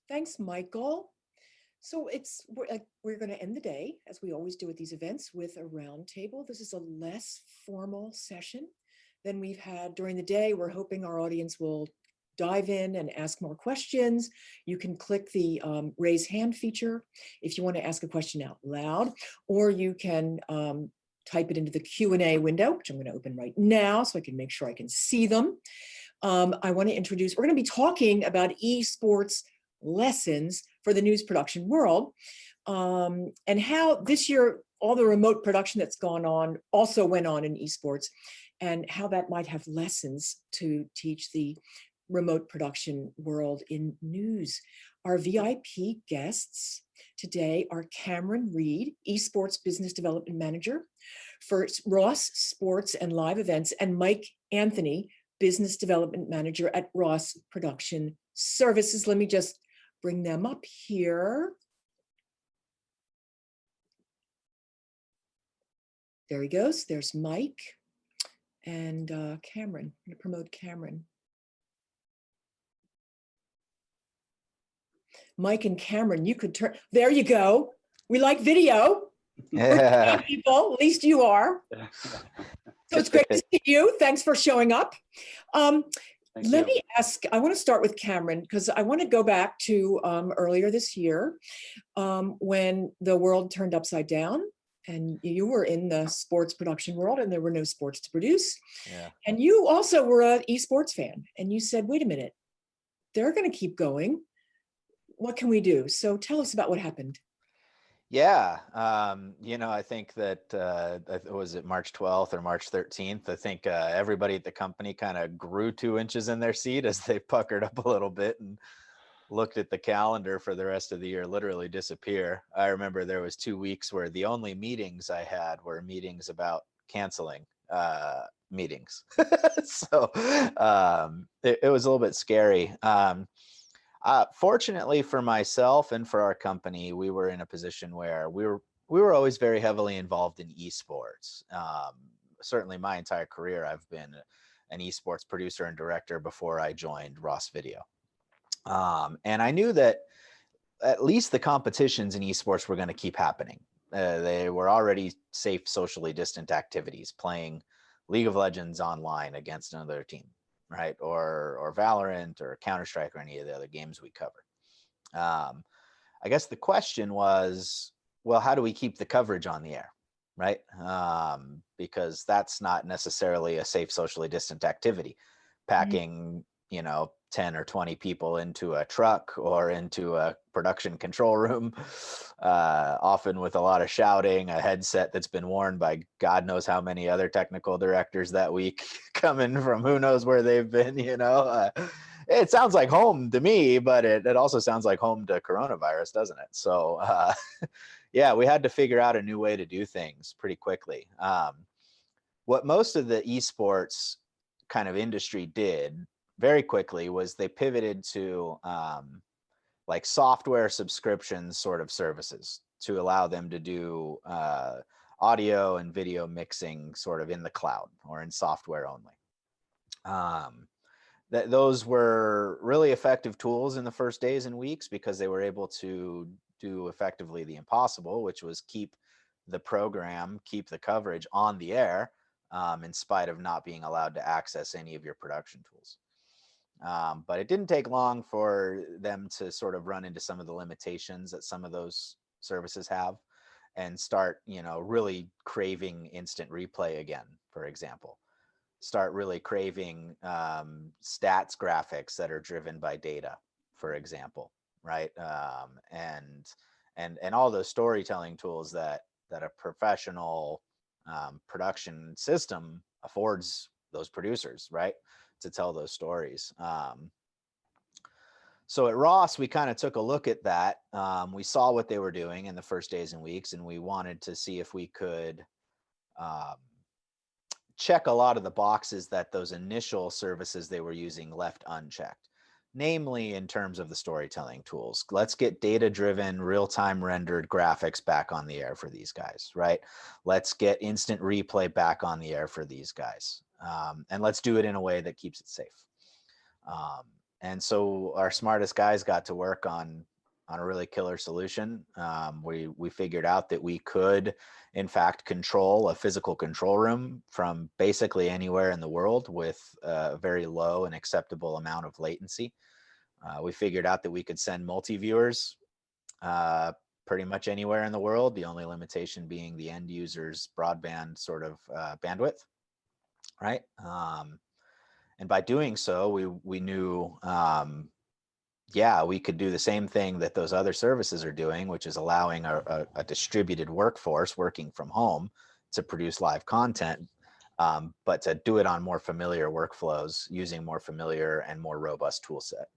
Thanks, Michael. So we're going to end the day, as we always do at these events, with a roundtable. This is a less formal session than we've had during the day. We're hoping our audience will dive in and ask more questions. You can click the raise hand feature if you want to ask a question out loud, or you can type it into the Q&A window, which I'm going to open right now so I can make sure I can see them. I want to introduce, we're going to be talking about esports lessons for the news production world, and how this year all the remote production that's gone on also went on in esports, and how that might have lessons to teach the remote production world in news. Our VIP guests today are Cameron Reed, Esports Business Development Manager for Ross Sports and Live Events, and Mike Anthony, Business Development Manager at Ross Production Services. Let me just bring them up here. There he goes. There's Mike and Cameron. I'm going to promote Cameron. Mike and Cameron, you could turn, there you go. We like video. Yeah. People, at least you are. So it's great to see you. Thanks for showing up. Let me ask, I want to start with Cameron, because I want to go back to earlier this year when the world turned upside down and you were in the sports production world and there were no sports to produce. Yeah. And you also were an esports fan and you said, wait a minute, they're going to keep going. What can we do? So tell us about what happened. Yeah. I think that, was it March 12th or March 13th? I think everybody at the company kind of grew 2 inches in their seat as they puckered up a little bit and looked at the calendar for the rest of the year literally disappear. I remember there was 2 weeks where the only meetings I had were meetings about canceling meetings. So it was a little bit scary. Fortunately for myself and for our company, we were in a position where we were always very heavily involved in esports. Certainly my entire career, I've been an esports producer and director before I joined Ross Video. And I knew that at least the competitions in esports were going to keep happening. They were already safe, socially distant activities, playing League of Legends online against another team, right? Or Valorant or Counter-Strike or any of the other games we cover. I guess the question was, well, how do we keep the coverage on the air, right? Because that's not necessarily a safe, socially distant activity. Packing, 10 or 20 people into a truck or into a production control room, often with a lot of shouting, a headset that's been worn by God knows how many other technical directors that week, coming from who knows where they've been, it sounds like home to me, but it also sounds like home to coronavirus, doesn't it? So yeah, we had to figure out a new way to do things pretty quickly. What most of the esports kind of industry did very quickly was they pivoted to like software subscriptions sort of services to allow them to do audio and video mixing sort of in the cloud or in software only. Those were really effective tools in the first days and weeks because they were able to do effectively the impossible, which was keep the program, keep the coverage on the air, in spite of not being allowed to access any of your production tools. But it didn't take long for them to sort of run into some of the limitations that some of those services have and start, really craving instant replay again, for example. Start really craving stats graphics that are driven by data, for example, right? And all those storytelling tools that a professional production system affords those producers, right, to tell those stories. So at Ross, we kind of took a look at that. We saw what they were doing in the first days and weeks, and we wanted to see if we could check a lot of the boxes that those initial services they were using left unchecked, namely in terms of the storytelling tools. Let's get data-driven, real-time rendered graphics back on the air for these guys, right? Let's get instant replay back on the air for these guys. And let's do it in a way that keeps it safe. And so our smartest guys got to work on a really killer solution. We figured out that we could, in fact, control a physical control room from basically anywhere in the world with a very low and acceptable amount of latency. We figured out that we could send multi-viewers pretty much anywhere in the world, the only limitation being the end user's broadband sort of bandwidth, right? And by doing so, we knew, yeah, we could do the same thing that those other services are doing, which is allowing a distributed workforce working from home to produce live content, but to do it on more familiar workflows using more familiar and more robust tool set.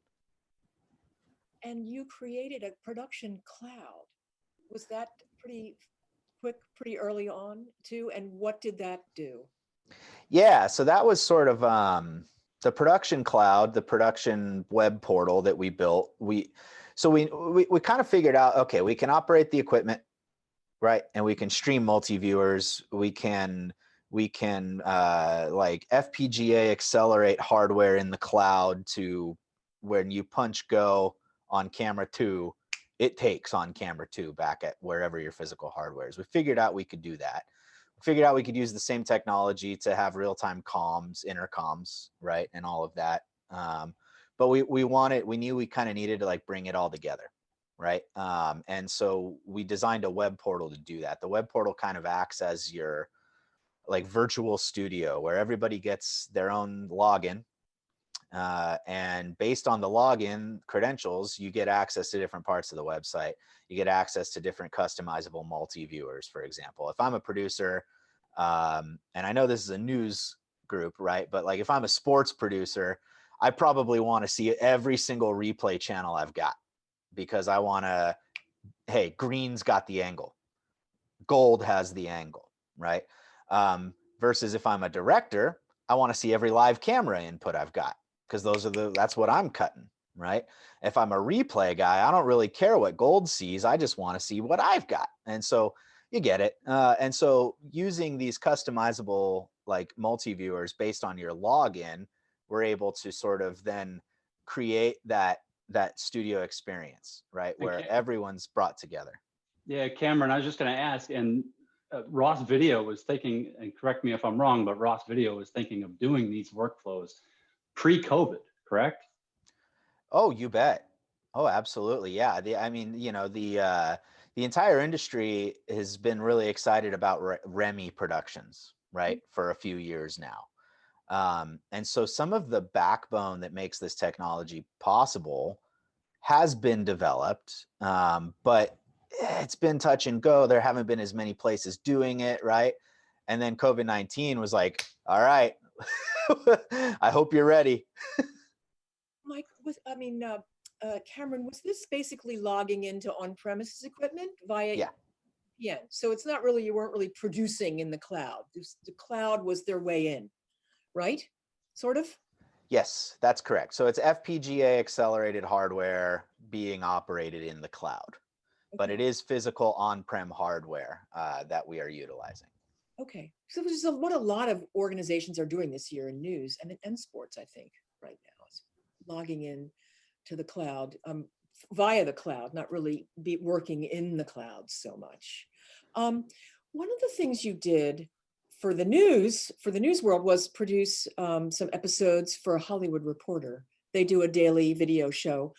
And you created a production cloud. Was that pretty quick, pretty early on too? And what did that do? Yeah, so that was sort of the production cloud, the production web portal that we built. We kind of figured out, okay, we can operate the equipment, right? And we can stream multi-viewers. We can like FPGA accelerate hardware in the cloud to when you punch go on camera 2, it takes on camera 2 back at wherever your physical hardware is. We figured out we could do that. We figured out we could use the same technology to have real-time comms, intercoms, right, and all of that. But we knew we kind of needed to like bring it all together, right? And so we designed a web portal to do that. The web portal kind of acts as your like virtual studio where everybody gets their own login. And based on the login credentials, you get access to different parts of the website. You get access to different customizable multi-viewers, for example. If I'm a producer, and I know this is a news group, right? But like if I'm a sports producer, I probably want to see every single replay channel I've got because I want to, hey, green's got the angle, gold has the angle, right? Versus if I'm a director, I want to see every live camera input I've got because that's what I'm cutting, right? If I'm a replay guy, I don't really care what gold sees. I just want to see what I've got. And so you get it. And so using these customizable like multi-viewers based on your login, we're able to sort of then create that studio experience, right? Where everyone's brought together. Yeah, Cameron, I was just going to ask, and Ross Video was thinking, and correct me if I'm wrong, but Ross Video was thinking of doing these workflows pre-COVID, correct? Oh, you bet. Oh, absolutely. Yeah. The entire industry has been really excited about REMI productions, right, for a few years now. And so some of the backbone that makes this technology possible has been developed, but it's been touch and go. There haven't been as many places doing it, right? And then COVID-19 was like, all right, I hope you're ready. Mike, Cameron, was this basically logging into on-premises equipment via? Yeah. So it's not really, you weren't really producing in the cloud. The cloud was their way in, right? Sort of? Yes, that's correct. So it's FPGA accelerated hardware being operated in the cloud, but it is physical on-prem hardware that we are utilizing. Okay. So this is what a lot of organizations are doing this year in news and sports, I think, right now, is logging in to the cloud via the cloud, not really working in the cloud so much. One of the things you did for the news world was produce some episodes for a Hollywood Reporter. They do a daily video show.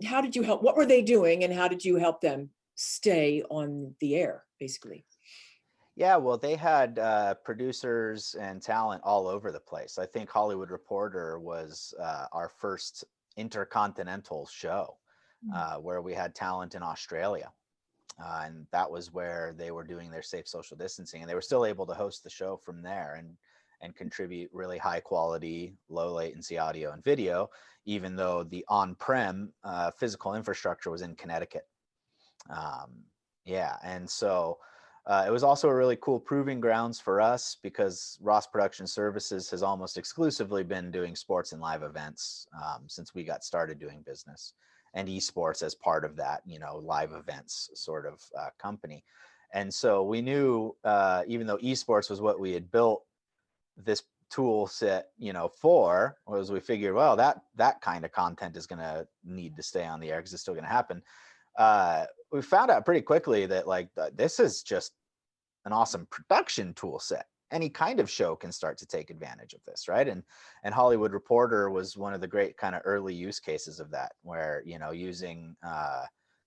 How did you help? What were they doing, and how did you help them stay on the air, basically? Yeah, well, they had producers and talent all over the place. I think Hollywood Reporter was our first intercontinental show where we had talent in Australia. And that was where they were doing their safe social distancing, and they were still able to host the show from there and contribute really high quality, low latency audio and video, even though the on-prem physical infrastructure was in Connecticut. And so it was also a really cool proving grounds for us because Ross Production Services has almost exclusively been doing sports and live events since we got started doing business, and esports as part of that, live events sort of company. And so we knew, even though esports was what we had built, this tool set, for was we figured, well, that kind of content is going to need to stay on the air because it's still going to happen. We found out pretty quickly that this is just an awesome production tool set. Any kind of show can start to take advantage of this, right? And Hollywood Reporter was one of the great kind of early use cases of that, where using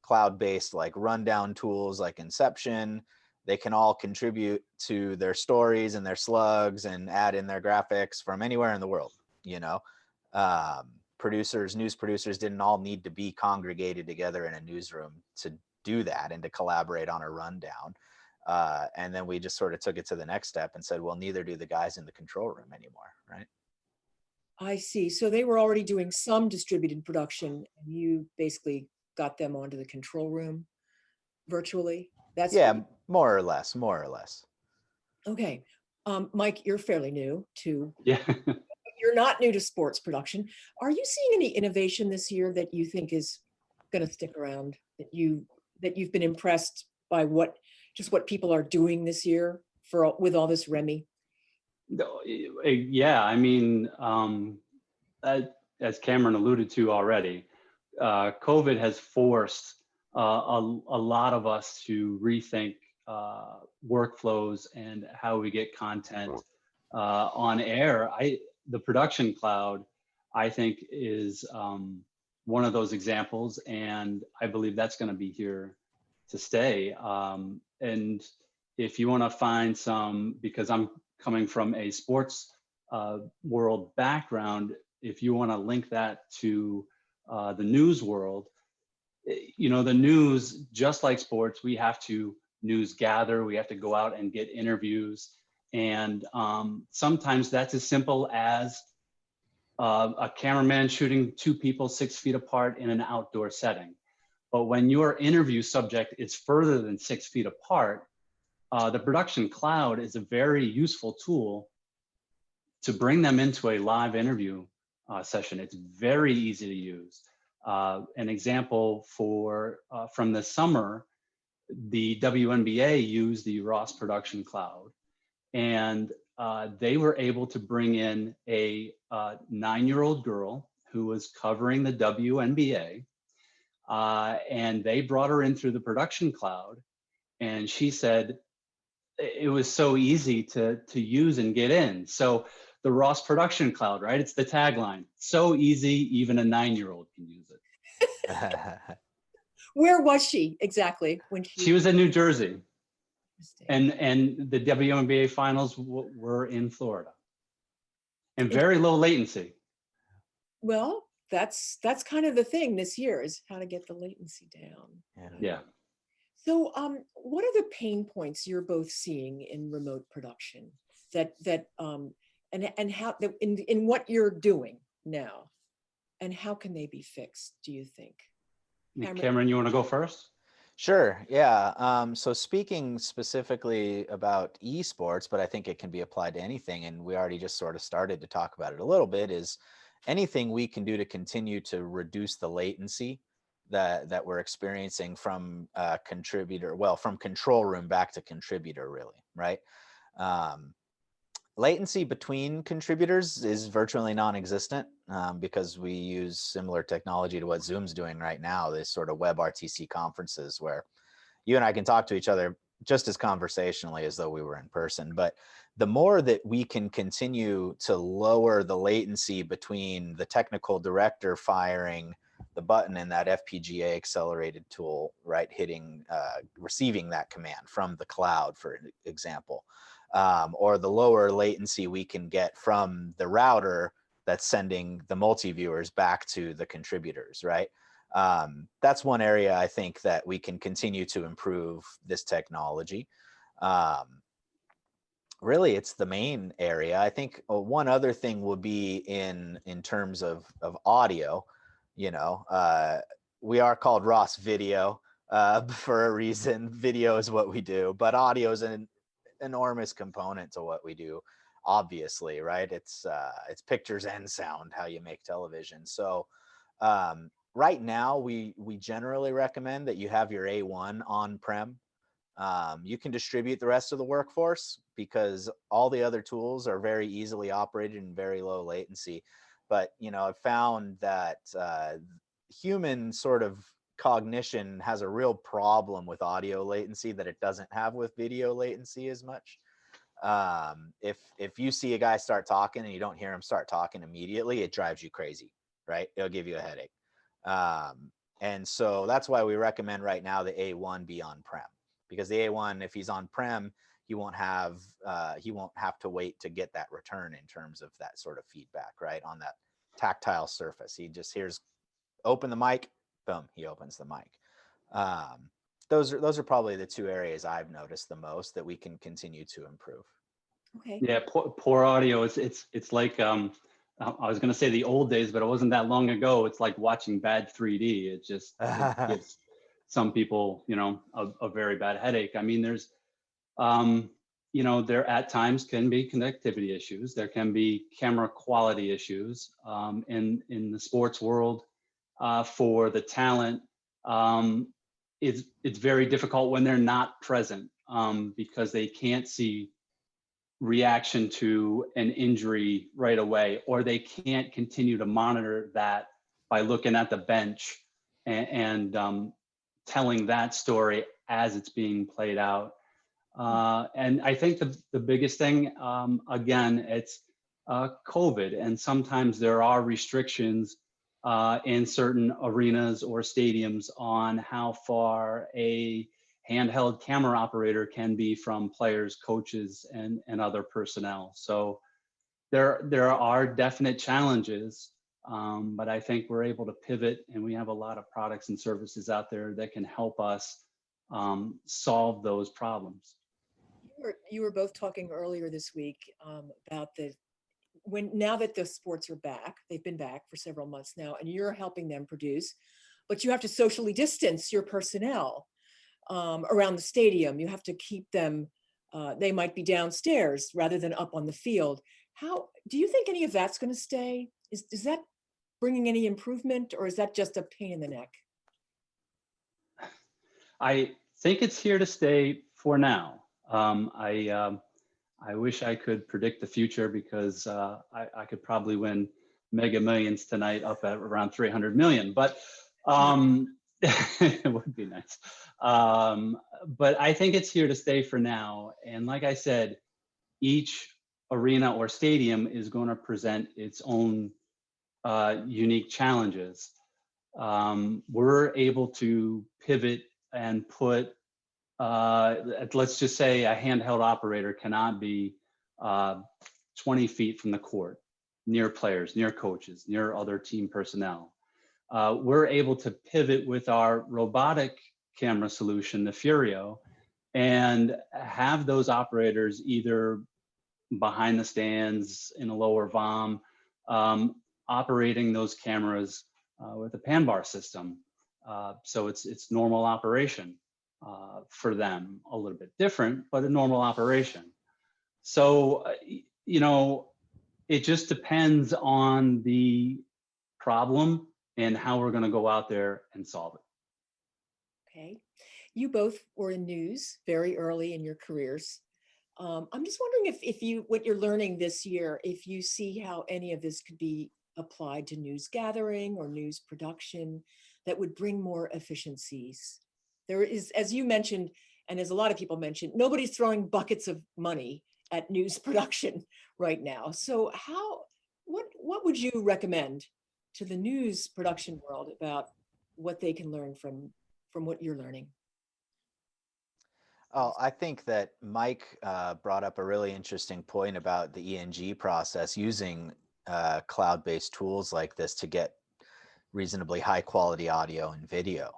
cloud-based like rundown tools like Inception, they can all contribute to their stories and their slugs and add in their graphics from anywhere in the world. News producers didn't all need to be congregated together in a newsroom to do that and to collaborate on a rundown. And then we just sort of took it to the next step and said, well, neither do the guys in the control room anymore, right? I see. So they were already doing some distributed production, and you basically got them onto the control room virtually. Yeah, more or less. Okay. Mike, you're fairly new to, Yeah. you're not new to sports production. Are you seeing any innovation this year that you think is going to stick around, that you've been impressed by what people are doing this year with all this REMI? Yeah, I mean, as Cameron alluded to already, COVID has forced a lot of us to rethink workflows and how we get content on air. The production cloud, I think, is one of those examples, and I believe that's going to be here to stay. And if you want to find some, because I'm coming from a sports world background, if you want to link that to the news world, the news, just like sports, we have to news gather, we have to go out and get interviews. And sometimes that's as simple as a cameraman shooting two people 6 feet apart in an outdoor setting. But when your interview subject is further than 6 feet apart, the production cloud is a very useful tool to bring them into a live interview session. It's very easy to use. An example from the summer, the WNBA used the Ross production cloud, and they were able to bring in a 9-year-old girl who was covering the WNBA, and they brought her in through the production cloud, and she said it was so easy to use and get in. So the Ross production cloud, right? It's the tagline. So easy, even a 9-year-old can use it. Where was she exactly when she was in New Jersey, and the WNBA finals were in Florida, and very low latency. Well, that's kind of the thing this year, is how to get the latency down. Yeah. So what are the pain points you're both seeing in remote production and how in what you're doing now, and how can they be fixed, do you think? Cameron, you want to go first? Sure. Yeah. So speaking specifically about esports, but I think it can be applied to anything, and we already just sort of started to talk about it a little bit, is anything we can do to continue to reduce the latency that we're experiencing from from control room back to contributor, really, right? Latency between contributors is virtually non-existent because we use similar technology to what Zoom's doing right now, this sort of WebRTC conferences where you and I can talk to each other just as conversationally as though we were in person. But the more that we can continue to lower the latency between the technical director firing the button in that FPGA accelerated tool, right, receiving that command from the cloud, for example, or the lower latency we can get from the router that's sending the multi-viewers back to the contributors, right? That's one area I think that we can continue to improve this technology. Really, it's the main area. I think one other thing would be in terms of audio. We are called Ross Video for a reason. Video is what we do, but audio is an enormous component to what we do, obviously, right? It's pictures and sound, how you make television. So right now we generally recommend that you have your A1 on-prem You can distribute the rest of the workforce because all the other tools are very easily operated and very low latency. But, I've found that human sort of cognition has a real problem with audio latency that it doesn't have with video latency as much. If you see a guy start talking and you don't hear him start talking immediately, it drives you crazy, right? It'll give you a headache. And so that's why we recommend right now the A1 be on-prem, because the A1, if he's on-prem, he won't have to wait to get that return in terms of that sort of feedback, right? On that tactile surface. He just hears, open the mic, boom, he opens the mic. Those are probably the two areas I've noticed the most that we can continue to improve. Okay. Yeah, poor audio. It's like I was going to say the old days, but it wasn't that long ago. It's like watching bad 3D. It gives some people, a very bad headache. I mean, there's, there at times can be connectivity issues. There can be camera quality issues in the sports world. For the talent, it's very difficult when they're not present because they can't see reaction to an injury right away, or they can't continue to monitor that by looking at the bench and telling that story as it's being played out. And I think the biggest thing, again, it's COVID, and sometimes there are restrictions in certain arenas or stadiums on how far a handheld camera operator can be from players, coaches, and other personnel. So there are definite challenges, but I think we're able to pivot, and we have a lot of products and services out there that can help us solve those problems. You were both talking earlier this week about now that the sports are back, they've been back for several months now, and you're helping them produce, but you have to socially distance your personnel around the stadium. You have to keep them, they might be downstairs rather than up on the field. How do you think any of that's going to stay? Is that bringing any improvement, or is that just a pain in the neck? I think it's here to stay for now. I wish I could predict the future, because I could probably win Mega Millions tonight up at around 300 million, but it would be nice. But I think it's here to stay for now. And like I said, each arena or stadium is going to present its own unique challenges. We're able to pivot and put, let's just say a handheld operator cannot be 20 feet from the court, near players, near coaches, near other team personnel. We're able to pivot with our robotic camera solution, the Furio, and have those operators either behind the stands in a lower VOM, operating those cameras with a pan bar system. So it's normal operation for them, a little bit different, but a normal operation. So, it just depends on the problem and how we're going to go out there and solve it. Okay. You both were in news very early in your careers. I'm just wondering if what you're learning this year, if you see how any of this could be applied to news gathering or news production that would bring more efficiencies. There is, as you mentioned, and as a lot of people mentioned, nobody's throwing buckets of money at news production right now. So what would you recommend to the news production world about what they can learn from what you're learning? Oh, I think that Mike brought up a really interesting point about the ENG process, using cloud-based tools like this to get reasonably high quality audio and video.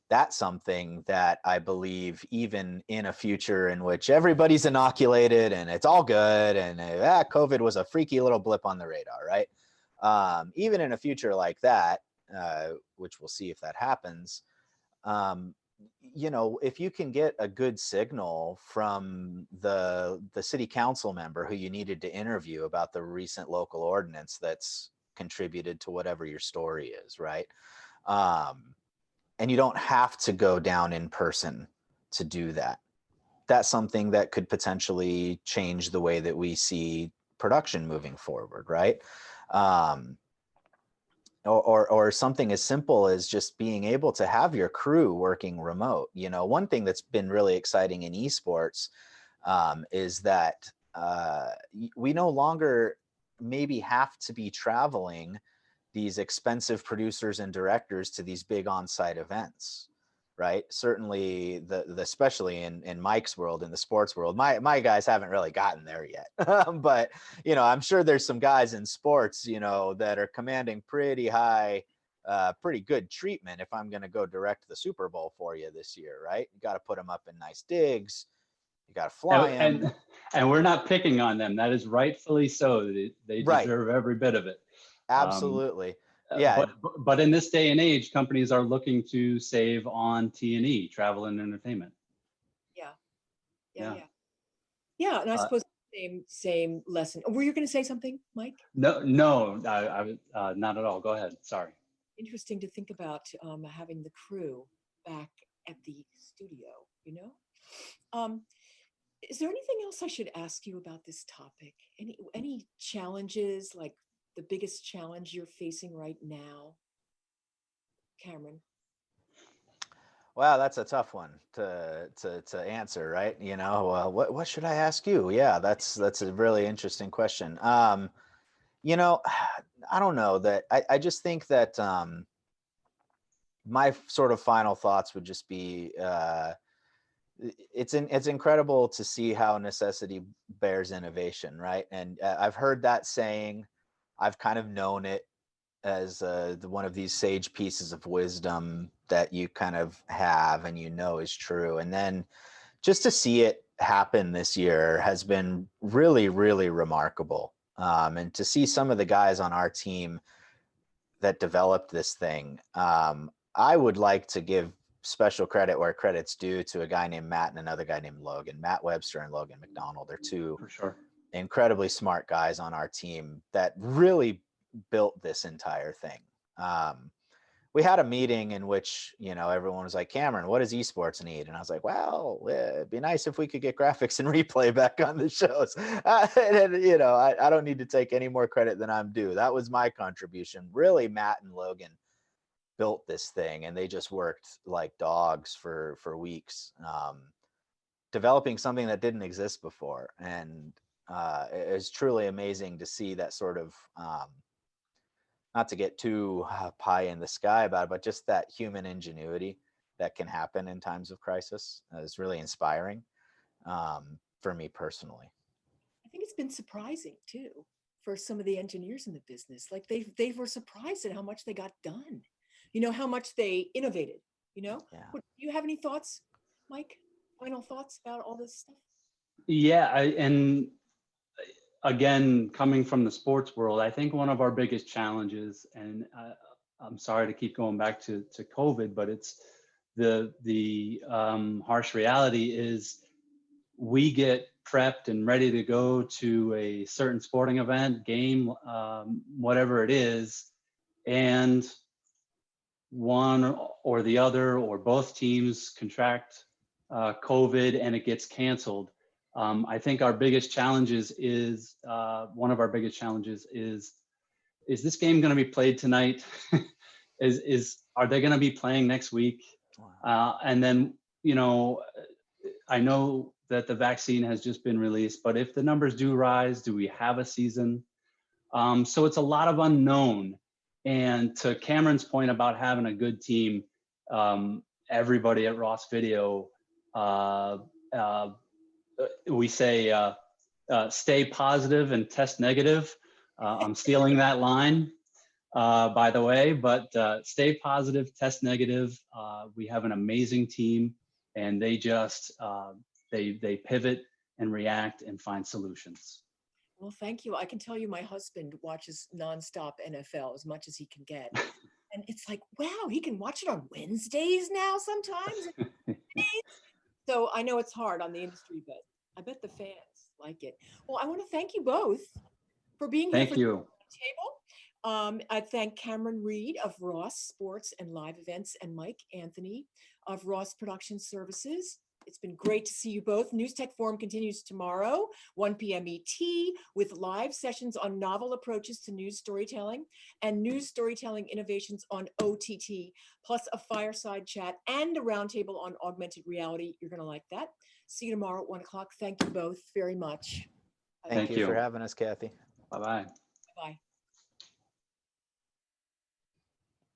That's something that I believe, even in a future in which everybody's inoculated and it's all good, and COVID was a freaky little blip on the radar, right? Even in a future like that, which we'll see if that happens, if you can get a good signal from the city council member who you needed to interview about the recent local ordinance that's contributed to whatever your story is, right? And you don't have to go down in person to do that. That's something that could potentially change the way that we see production moving forward, right? Or something as simple as just being able to have your crew working remote. You know, one thing that's been really exciting in esports is that we no longer maybe have to be traveling these expensive producers and directors to these big on-site events, right? Certainly especially in Mike's world, in the sports world, my guys haven't really gotten there yet. But, you know, I'm sure there's some guys in sports, you know, that are commanding pretty high, pretty good treatment if I'm going to go direct the Super Bowl for you this year, right? You got to put them up in nice digs. You got to fly them. And we're not picking on them. That is rightfully so. They Right. deserve every bit of it. Absolutely. Yeah. But in this day and age, companies are looking to save on T&E, travel and entertainment. Yeah. And I suppose same lesson. Were you going to say something, Mike? No, I not at all. Go ahead. Sorry. Interesting to think about having the crew back at the studio, you know? Is there anything else I should ask you about this topic? Any challenges, like the biggest challenge you're facing right now? Cameron? Wow, that's a tough one to answer, right? You know, what should I ask you? Yeah, that's a really interesting question. You know, I don't know that I just think that my sort of final thoughts would just be it's incredible to see how necessity bears innovation, right? And I've heard that saying, I've kind of known it as one of these sage pieces of wisdom that you kind of have and you know is true. And then just to see it happen this year has been really, really remarkable. And to see some of the guys on our team that developed this thing, I would like to give special credit where credit's due to a guy named Matt and another guy named Logan. Matt Webster and Logan McDonald. They're two For sure. incredibly smart guys on our team that really built this entire thing. We had a meeting in which, you know, everyone was like, Cameron, what does esports need? And I was like, well, it'd be nice if we could get graphics and replay back on the shows. And, you know, I don't need to take any more credit than I'm due. That was my contribution. Really, Matt and Logan built this thing, and they just worked like dogs for weeks, developing something that didn't exist before. And it's truly amazing to see that sort of, not to get too pie in the sky about it, but just that human ingenuity that can happen in times of crisis is really inspiring for me personally. I think it's been surprising too for some of the engineers in the business. Like they were surprised at how much they got done. You know, how much they innovated, you know? Yeah. Do you have any thoughts, Mike? Final thoughts about all this stuff? Yeah, and again, coming from the sports world, I think one of our biggest challenges, and I'm sorry to keep going back to COVID, but it's the harsh reality is we get prepped and ready to go to a certain sporting event, game, whatever it is, and one or the other or both teams contract COVID and it gets canceled. I think our biggest challenges is one of our biggest challenges is this game going to be played tonight? Are they going to be playing next week? And then, you know, I know that the vaccine has just been released, but if the numbers do rise, do we have a season? So it's a lot of unknown. And to Cameron's point about having a good team, everybody at Ross Video, we say, stay positive and test negative. I'm stealing that line, by the way, but stay positive, test negative. We have an amazing team, and they just, they pivot and react and find solutions. Well, thank you. I can tell you my husband watches nonstop NFL as much as he can get. And it's like, wow, he can watch it on Wednesdays now sometimes. So I know it's hard on the industry, but I bet the fans like it. Well, I want to thank you both for being here. Thank you. Table. I thank Cameron Reed of Ross Sports and Live Events and Mike Anthony of Ross Production Services. It's been great to see you both. News Tech Forum continues tomorrow, 1 p.m. ET, with live sessions on novel approaches to news storytelling and news storytelling innovations on OTT, plus a fireside chat and a roundtable on augmented reality. You're going to like that. See you tomorrow at 1 o'clock. Thank you both very much. Thank Thank you for you. having us, Kathy. Bye-bye. Bye.